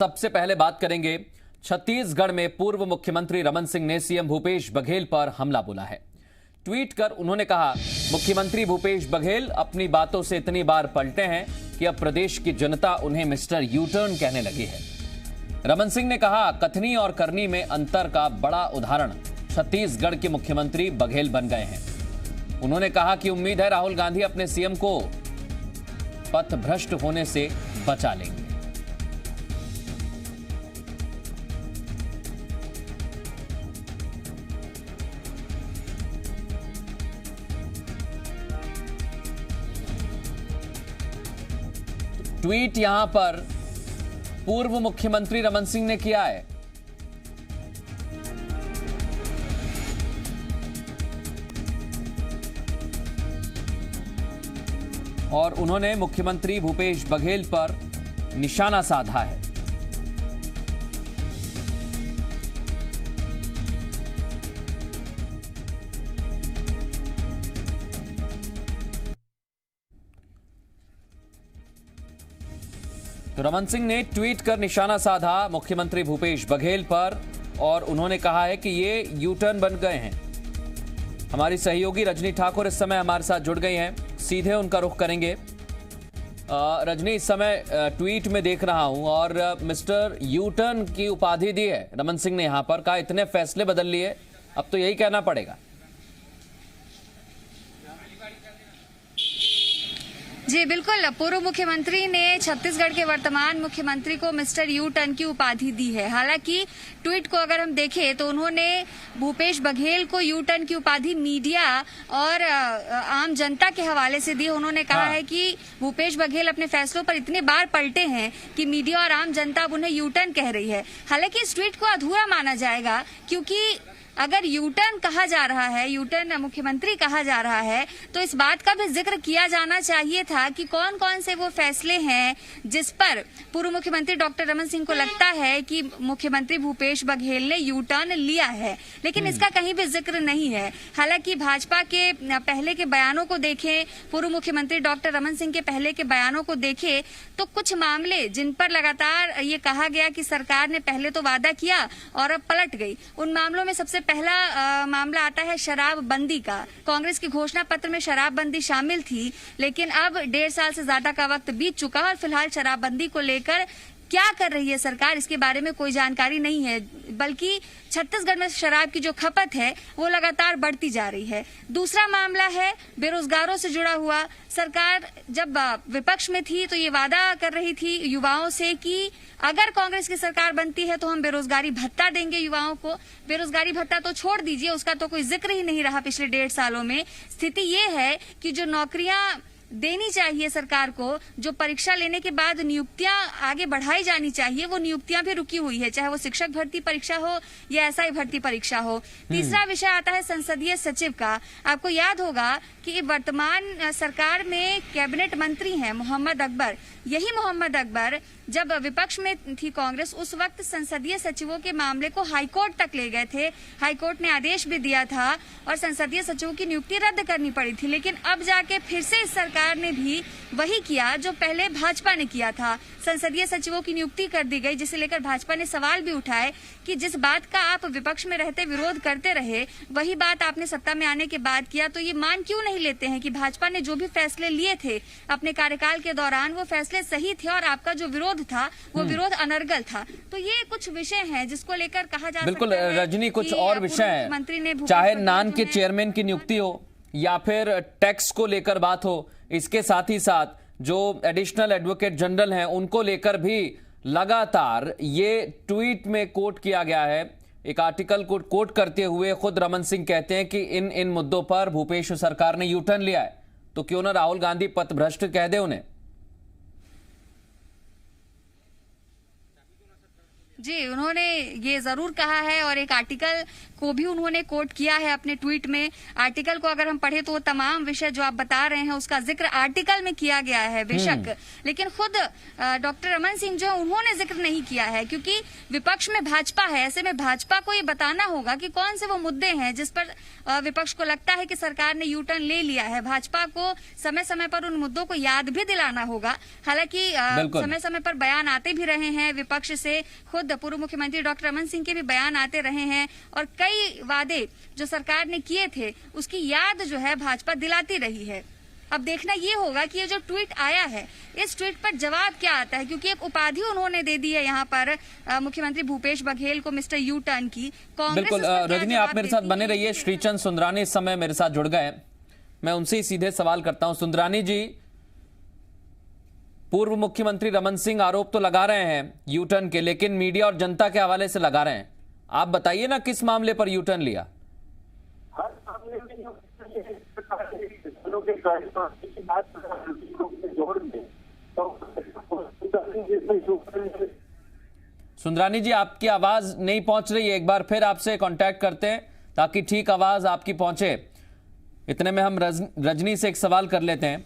सबसे पहले बात करेंगे छत्तीसगढ़ में पूर्व मुख्यमंत्री रमन सिंह ने सीएम भूपेश बघेल पर हमला बोला है। ट्वीट कर उन्होंने कहा, मुख्यमंत्री भूपेश बघेल अपनी बातों से इतनी बार पलटे हैं कि अब प्रदेश की जनता उन्हें मिस्टर यू टर्न कहने लगी है। रमन सिंह ने कहा, कथनी और करनी में अंतर का बड़ा उदाहरण छत्तीसगढ़ के मुख्यमंत्री बघेल बन गए हैं। उन्होंने कहा कि उम्मीद है राहुल गांधी अपने सीएम को पथभ्रष्ट होने से बचा लेंगे। ट्वीट यहां पर पूर्व मुख्यमंत्री रमन सिंह ने किया है। और उन्होंने मुख्यमंत्री भूपेश बघेल पर निशाना साधा है। तो रमन सिंह ने ट्वीट कर निशाना साधा मुख्यमंत्री भूपेश बघेल पर और उन्होंने कहा है कि ये यू टर्न बन गए हैं। हमारी सहयोगी रजनी ठाकुर इस समय हमारे साथ जुड़ गई हैं, सीधे उनका रुख करेंगे। रजनी, इस समय ट्वीट में देख रहा हूं और मिस्टर यू टर्न की उपाधि दी है रमन सिंह ने। यहां पर कहा इतने फैसले बदल लिए, अब तो यही कहना पड़ेगा। जी बिल्कुल, पूर्व मुख्यमंत्री ने छत्तीसगढ़ के वर्तमान मुख्यमंत्री को मिस्टर यू टर्न की उपाधि दी है। हालांकि ट्वीट को अगर हम देखें तो उन्होंने भूपेश बघेल को यू टर्न की उपाधि मीडिया और आम जनता के हवाले से दी। उन्होंने कहा है कि भूपेश बघेल अपने फैसलों पर इतने बार पलटे हैं कि मीडिया और आम जनता अब उन्हें यू टर्न कह रही है। हालांकि इस ट्वीट को अधूरा माना जाएगा, क्योंकि अगर यू टर्न कहा जा रहा है, यू टर्न मुख्यमंत्री कहा जा रहा है, तो इस बात का भी जिक्र किया जाना चाहिए था कि कौन कौन से वो फैसले हैं जिस पर पूर्व मुख्यमंत्री डॉक्टर रमन सिंह को लगता है कि मुख्यमंत्री भूपेश बघेल ने यू टर्न लिया है, लेकिन इसका कहीं भी जिक्र नहीं है। हालांकि भाजपा के पहले के बयानों को देखें, पूर्व मुख्यमंत्री डॉक्टर रमन सिंह के पहले के बयानों को देखें तो कुछ मामले जिन पर लगातार ये कहा गया कि सरकार ने पहले तो वादा किया और अब पलट गई, उन मामलों में सबसे पहला मामला आता है शराबबंदी का। कांग्रेस के घोषणा पत्र में शराबबंदी शामिल थी, लेकिन अब 1.5 साल से ज्यादा का वक्त बीत चुका है और फिलहाल शराबबंदी को लेकर क्या कर रही है सरकार, इसके बारे में कोई जानकारी नहीं है। बल्कि छत्तीसगढ़ में शराब की जो खपत है वो लगातार बढ़ती जा रही है। दूसरा मामला है बेरोजगारों से जुड़ा हुआ। सरकार जब विपक्ष में थी तो ये वादा कर रही थी युवाओं से कि अगर कांग्रेस की सरकार बनती है तो हम बेरोजगारी भत्ता देंगे युवाओं को। बेरोजगारी भत्ता तो छोड़ दीजिए, उसका तो कोई जिक्र ही नहीं रहा पिछले 1.5 सालों में। स्थिति ये है कि जो नौकरियां देनी चाहिए सरकार को, जो परीक्षा लेने के बाद नियुक्तियां आगे बढ़ाई जानी चाहिए, वो नियुक्तियां भी रुकी हुई है, चाहे वो शिक्षक भर्ती परीक्षा हो या एसआई भर्ती परीक्षा हो। तीसरा विषय आता है संसदीय सचिव का। आपको याद होगा कि वर्तमान सरकार में कैबिनेट मंत्री हैं मोहम्मद अकबर। यही मोहम्मद अकबर जब विपक्ष में थी कांग्रेस, उस वक्त संसदीय सचिवों के मामले को हाईकोर्ट तक ले गए थे। हाईकोर्ट ने आदेश भी दिया था और संसदीय सचिवों की नियुक्ति रद्द करनी पड़ी थी। लेकिन अब जाके फिर से इस सरकार ने भी वही किया जो पहले भाजपा ने किया था। संसदीय सचिवों की नियुक्ति कर दी गई, जिसे लेकर भाजपा ने सवाल भी उठाए कि जिस बात का आप विपक्ष में रहते विरोध करते रहे, वही बात आपने सत्ता में आने के बाद किया। तो ये मान क्यों नहीं लेते हैं कि भाजपा ने जो भी फैसले लिए थे अपने कार्यकाल के दौरान वो फैसले सही थे और आपका जो विरोध था वो विरोध अनर्गल था। तो ये कुछ विषय हैं जिसको लेकर कहा जा बिल्कुल सकता है। रजनी, कुछ और विषय हैं, चाहे नान के चेयरमैन की नियुक्ति हो या फिर टैक्स को लेकर बात हो, इसके साथ ही साथ जो एडिशनल एडवोकेट जनरल हैं उनको लेकर भी लगातार ये ट्वीट में कोट किया गया है। एक आर्टिकल को कोट करते हुए खुद रमन सिंह कहते हैं कि इन मुद्दों पर भूपेश सरकार ने यू टर्न लिया है, तो क्यों ना राहुल गांधी पथभ्रष्ट कह दे उन्हें। जी, उन्होंने ये जरूर कहा है और एक आर्टिकल को भी उन्होंने कोट किया है अपने ट्वीट में। आर्टिकल को अगर हम पढ़े तो वो तमाम विषय जो आप बता रहे हैं उसका जिक्र आर्टिकल में किया गया है बेशक, लेकिन खुद डॉक्टर रमन सिंह जो उन्होंने जिक्र नहीं किया है, क्योंकि विपक्ष में भाजपा है। ऐसे में भाजपा को ये बताना होगा कि कौन से वो मुद्दे हैं जिस पर विपक्ष को लगता है कि सरकार ने यू टर्न ले लिया है। भाजपा को समय समय पर उन मुद्दों को याद भी दिलाना होगा। हालांकि समय समय पर बयान आते भी रहे हैं विपक्ष से, खुद पूर्व मुख्यमंत्री डॉक्टर रमन सिंह के भी बयान आते रहे हैं और कई वादे जो सरकार ने किए थे उसकी याद जो है भाजपा दिलाती रही है। अब देखना ये होगा कि ये जो ट्वीट आया है इस ट्वीट पर जवाब क्या आता है, क्योंकि एक उपाधि उन्होंने दे दी है यहाँ पर मुख्यमंत्री भूपेश बघेल को, मिस्टर यू टर्न की। बिल्कुल रजनी, आप मेरे साथ बने रहिए। श्रीचंद सुंदरानी इस समय मेरे साथ जुड़ गए, मैं उनसे ही सीधे सवाल करता हूं। सुंदरानी जी, पूर्व मुख्यमंत्री रमन सिंह आरोप तो लगा रहे हैं यू टर्न के, लेकिन मीडिया और जनता के हवाले से लगा रहे हैं। आप बताइए ना किस मामले पर यू टर्न लिया? हर मामले में सुंदरानी जी, आपकी आवाज नहीं पहुंच रही है, एक बार फिर आपसे कांटेक्ट करते हैं ताकि ठीक आवाज आपकी पहुंचे। इतने में हम रजनी से एक सवाल कर लेते हैं।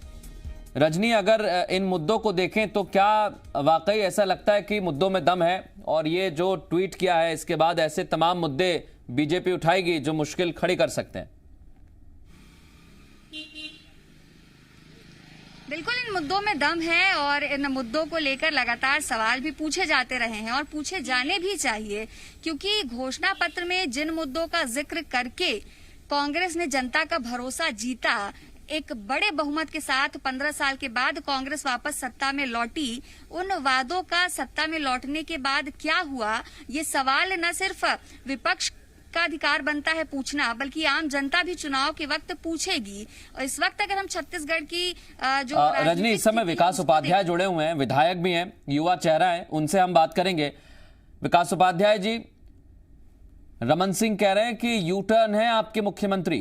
रजनी, अगर इन मुद्दों को देखें तो क्या वाकई ऐसा लगता है कि मुद्दों में दम है और ये जो ट्वीट किया है इसके बाद ऐसे तमाम मुद्दे बीजेपी उठाएगी जो मुश्किल खड़ी कर सकते हैं? बिल्कुल इन मुद्दों में दम है और इन मुद्दों को लेकर लगातार सवाल भी पूछे जाते रहे हैं और पूछे जाने भी चाहिए, क्योंकि घोषणा पत्र में जिन मुद्दों का जिक्र करके कांग्रेस ने जनता का भरोसा जीता, एक बड़े बहुमत के साथ 15 साल के बाद कांग्रेस वापस सत्ता में लौटी, उन वादों का सत्ता में लौटने के बाद क्या हुआ, ये सवाल न सिर्फ विपक्ष का अधिकार बनता है पूछना, बल्कि आम जनता भी चुनाव के वक्त पूछेगी। और इस वक्त अगर हम छत्तीसगढ़ की जो रजनी, इस समय विकास उपाध्याय जुड़े हुए हैं, विधायक भी हैं, युवा चेहरा है, उनसे हम बात करेंगे। विकास उपाध्याय जी, रमन सिंह कह रहे हैं कि यू टर्न है आपके मुख्यमंत्री।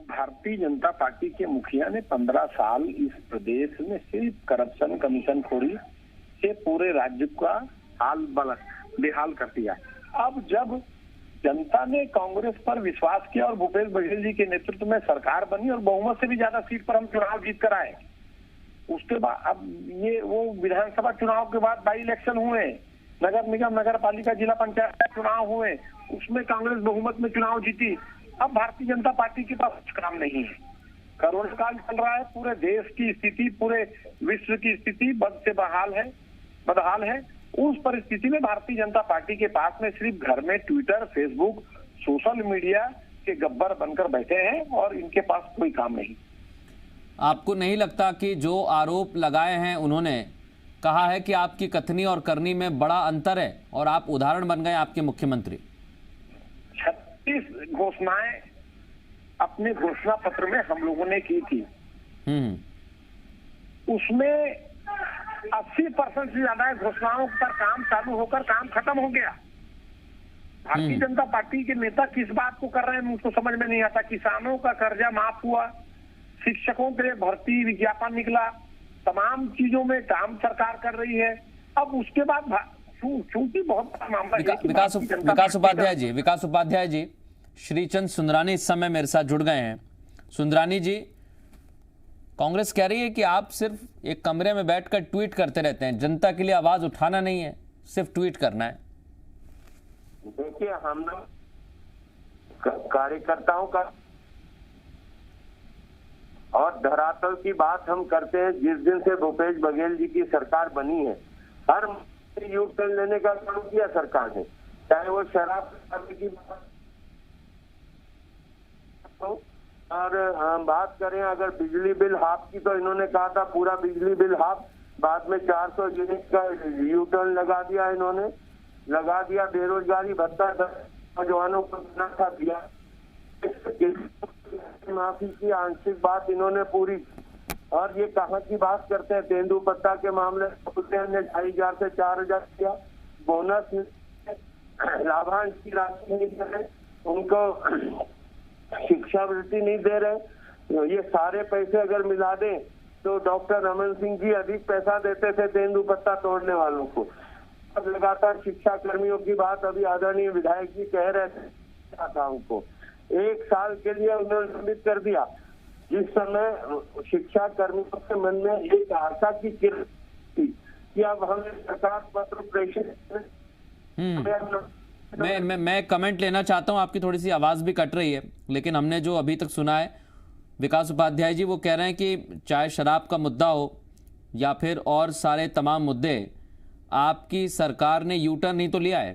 भारतीय जनता पार्टी के मुखिया ने 15 साल इस प्रदेश में सिर्फ करप्शन कमीशन खोरी से पूरे राज्य का हाल बेहाल कर दिया। अब जब जनता ने कांग्रेस पर विश्वास किया और भूपेश बघेल जी के नेतृत्व में सरकार बनी और बहुमत से भी ज्यादा सीट पर हम चुनाव जीत कर आए, उसके बाद अब ये वो विधानसभा चुनाव के बाद बाई इलेक्शन हुए, नगर निगम, नगर पालिका, जिला पंचायत चुनाव हुए, उसमें कांग्रेस बहुमत में चुनाव जीती। अब भारतीय जनता पार्टी के पास कुछ काम नहीं है। कोरोना काल चल रहा है, पूरे देश की स्थिति, पूरे विश्व की स्थिति बदहाल है। उस परिस्थिति में भारतीय जनता पार्टी के पास में सिर्फ घर में ट्विटर, फेसबुक, सोशल मीडिया के गब्बर बनकर बैठे हैं और इनके पास कोई काम नहीं। आपको नहीं लगता कि जो आरोप लगाए हैं, उन्होंने कहा है कि आपकी कथनी और करनी में बड़ा अंतर है और आप उदाहरण बन गए आपके मुख्यमंत्री? 36 घोषणाएं अपने घोषणा पत्र में हम लोगों ने की थी, उसमें 80% से ज्यादा घोषणाओं पर काम चालू होकर काम खत्म हो गया। भारतीय जनता पार्टी के नेता किस बात को कर रहे हैं मुझको समझ में नहीं आता। किसानों का कर्जा माफ हुआ, शिक्षकों के लिए भर्ती विज्ञापन निकला, तमाम चीजों में काम सरकार कर रही है। अब उसके बाद चूंकि बहुत बड़ा मामला विकास उपाध्याय जी, श्रीचंद सुंदरानी इस समय मेरे साथ जुड़ गए हैं। सुंदरानी जी, कांग्रेस कह रही है कि आप सिर्फ एक कमरे में बैठकर ट्वीट करते रहते हैं, जनता के लिए आवाज उठाना नहीं है, सिर्फ ट्वीट करना है। देखिए, हम कार्यकर्ताओं का और धरातल की बात हम करते हैं। जिस दिन से भूपेश बघेल जी की सरकार बनी है, हर यू टर्न लेने का काम किया सरकार ने, चाहे वो शराब की बात और हम बात करें अगर बिजली बिल हाफ की, तो इन्होंने कहा था पूरा बिजली बिल हाफ, बाद में 400 यूनिट का यू टर्न लगा दिया, इन्होंने लगा दिया। बेरोजगारी भत्ता नौजवानों को देना था, दिया। माफी की आंशिक बात इन्होंने पूरी। और ये कहाँ की बात करते हैं, तेंदुपत्ता के मामले में 2,500 से 4,000 किया, बोनस लाभांश की राशि नहीं दे रहे, उनको शिक्षावृत्ति नहीं दे रहे। ये सारे पैसे अगर मिला दें तो डॉक्टर रमन सिंह जी अधिक पैसा देते थे तेंदुपत्ता तोड़ने वालों को। अब लगातार शिक्षा कर्मियों की बात अभी आदरणीय विधायक जी कह रहे थे, को 1 साल के लिए उन्होंने निलंबित कर दिया। जिस समय शिक्षा कर्मियों के मन में एक आशा की किरण थी कि अब हमें सरकार पत्र प्रेषित। मैं कमेंट लेना चाहता हूं, आपकी थोड़ी सी आवाज भी कट रही है, लेकिन हमने जो अभी तक सुना है विकास उपाध्याय जी वो कह रहे हैं कि चाहे शराब का मुद्दा हो या फिर और सारे तमाम मुद्दे, आपकी सरकार ने यू टर्न ही तो लिया है।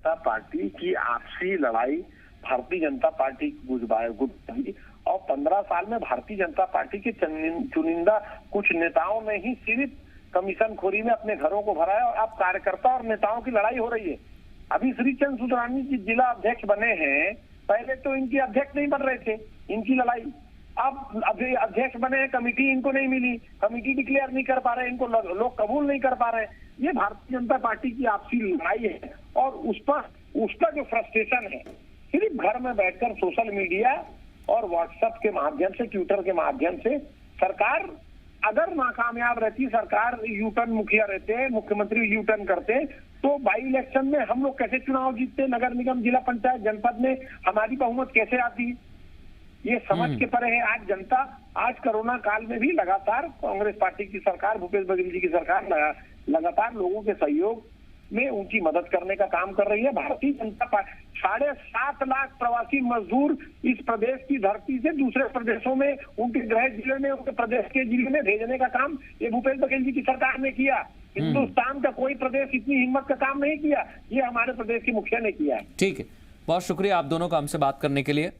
पार्टी की आपसी लड़ाई भारतीय जनता पार्टी गुटबाजी और 15 साल में भारतीय जनता पार्टी के चुनिंदा कुछ नेताओं ने ही सिर्फ कमीशन खोरी में अपने घरों को भरा है और अब कार्यकर्ता और नेताओं की लड़ाई हो रही है। अभी श्रीचंद सुधरानी जी जिला अध्यक्ष बने हैं, पहले तो इनकी अध्यक्ष नहीं बन रहे थे, इनकी लड़ाई। अब अभी अध्यक्ष बने हैं, कमिटी इनको नहीं मिली, कमिटी डिक्लेयर नहीं कर पा रहे, इनको लोग कबूल नहीं कर पा रहे। ये भारतीय जनता पार्टी की आपसी लड़ाई है और उसका जो फ्रस्ट्रेशन है सिर्फ घर में बैठकर सोशल मीडिया और व्हाट्सएप के माध्यम से, ट्विटर के माध्यम से। सरकार अगर नाकामयाब रहती, सरकार यू टर्न मुखिया रहते, मुख्यमंत्री यू टर्न करते, तो बाई इलेक्शन में हम लोग कैसे चुनाव जीतते, नगर निगम, जिला पंचायत, जनपद में हमारी बहुमत कैसे आती, ये समझ के परे है। आज जनता, आज कोरोना काल में भी लगातार कांग्रेस पार्टी की सरकार, भूपेश बघेल जी की सरकार लगातार लोगों के सहयोग में उनकी मदद करने का काम कर रही है। भारतीय जनता पार्टी 7.5 लाख प्रवासी मजदूर इस प्रदेश की धरती से दूसरे प्रदेशों में, उनके गृह जिले में, उनके प्रदेश के जिले में भेजने का काम ये भूपेश बघेल जी की सरकार ने किया। हिंदुस्तान का कोई प्रदेश इतनी हिम्मत का काम नहीं किया, ये हमारे प्रदेश के मुखिया ने किया है। ठीक है, बहुत शुक्रिया आप दोनों का हमसे बात करने के लिए।